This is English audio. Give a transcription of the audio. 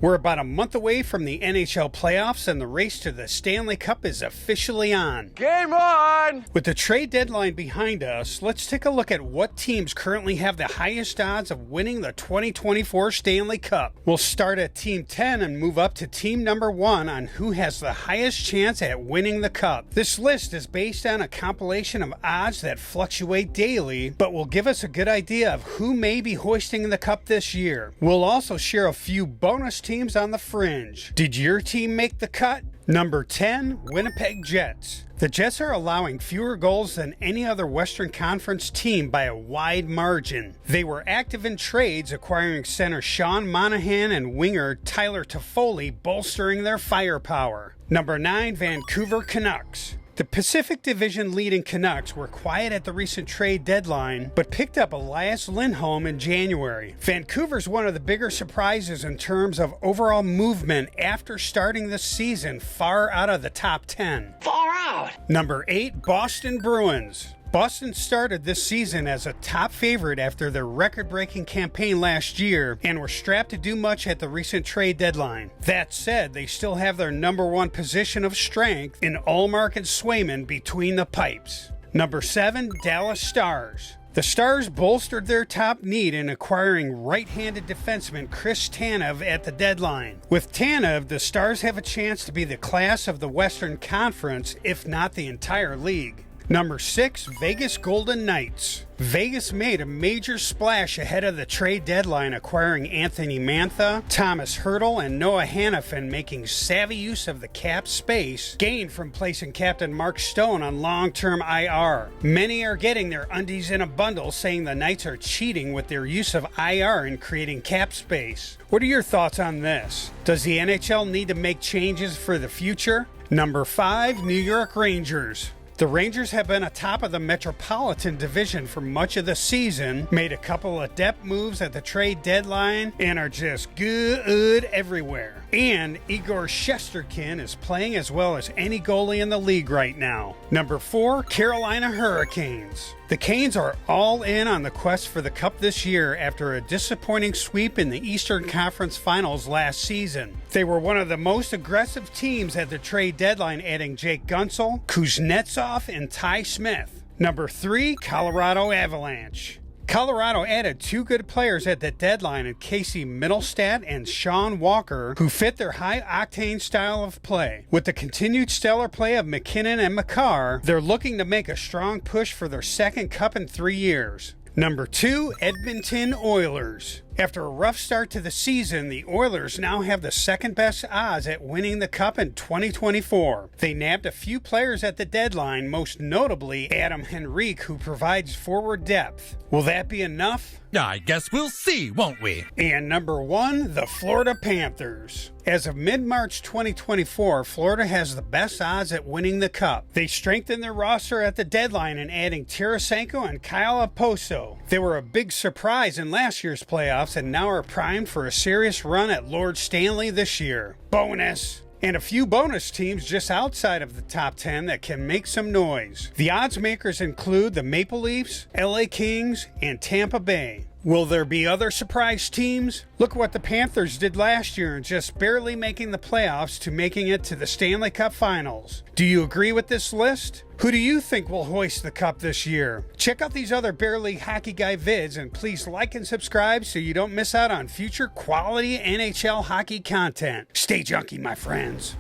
We're about a month away from the NHL playoffs, and the race to the Stanley Cup is officially on. Game on! With the trade deadline behind us, let's take a look at what teams currently have the highest odds of winning the 2024 Stanley Cup. We'll start at Team 10 and move up to Team number 1 on who has the highest chance at winning the Cup. This list is based on a compilation of odds that fluctuate daily, but will give us a good idea of who may be hoisting the Cup this year. We'll also share a few bonus teams on the fringe. Did your team make the cut? Number 10, Winnipeg Jets. The Jets are allowing fewer goals than any other Western Conference team by a wide margin. They were active in trades, acquiring center Sean Monahan and winger Tyler Toffoli, bolstering their firepower. Number 9, Vancouver Canucks. The Pacific Division leading Canucks were quiet at the recent trade deadline, but picked up Elias Lindholm in January. Vancouver's one of the bigger surprises in terms of overall movement after starting the season far out of the top 10. Far out! Number 8, Boston Bruins. Boston started this season as a top favorite after their record-breaking campaign last year and were strapped to do much at the recent trade deadline. That said, they still have their number 1 position of strength in Ullmark and Swayman between the pipes. Number 7, Dallas Stars. The Stars bolstered their top need in acquiring right-handed defenseman Chris Tanev at the deadline. With Tanev, the Stars have a chance to be the class of the Western Conference, if not the entire league. Number 6, Vegas Golden Knights. Vegas made a major splash ahead of the trade deadline, acquiring Anthony Mantha, Thomas Hertl, and Noah Hannafin, making savvy use of the cap space gained from placing Captain Mark Stone on long-term IR. Many are getting their undies in a bundle, saying the Knights are cheating with their use of IR in creating cap space. What are your thoughts on this? Does the NHL need to make changes for the future? Number 5, New York Rangers. The Rangers have been atop of the Metropolitan Division for much of the season, made a couple of depth moves at the trade deadline, and are just good everywhere. And Igor Shesterkin is playing as well as any goalie in the league right now. Number 4, Carolina Hurricanes. The Canes are all in on the quest for the Cup this year after a disappointing sweep in the Eastern Conference Finals last season. They were one of the most aggressive teams at the trade deadline, adding Jake Gunsel, Kuznetsov, and Ty Smith. Number 3, Colorado Avalanche. Colorado added 2 good players at the deadline in Casey Mittelstadt and Sean Walker, who fit their high-octane style of play. With the continued stellar play of McKinnon and Makar, they're looking to make a strong push for their second cup in 3 years. Number 2, Edmonton Oilers. After a rough start to the season, the Oilers now have the second best odds at winning the Cup in 2024. They nabbed a few players at the deadline, most notably Adam Henrique, who provides forward depth. Will that be enough? I guess we'll see, won't we? And number 1, the Florida Panthers. As of mid-March 2024, Florida has the best odds at winning the Cup. They strengthened their roster at the deadline in adding Tarasenko and Kyle Oposo. They were a big surprise in last year's playoffs and now are primed for a serious run at Lord Stanley this year. Bonus! And a few bonus teams just outside of the top 10 that can make some noise. The odds makers include the Maple Leafs, LA Kings, and Tampa Bay. Will there be other surprise teams? Look what the Panthers did last year, just barely making the playoffs to making it to the Stanley Cup Finals. Do you agree with this list? Who do you think will hoist the cup this year? Check out these other Bear League Hockey Guy vids, and please like and subscribe so you don't miss out on future quality NHL hockey content. Stay junky, my friends.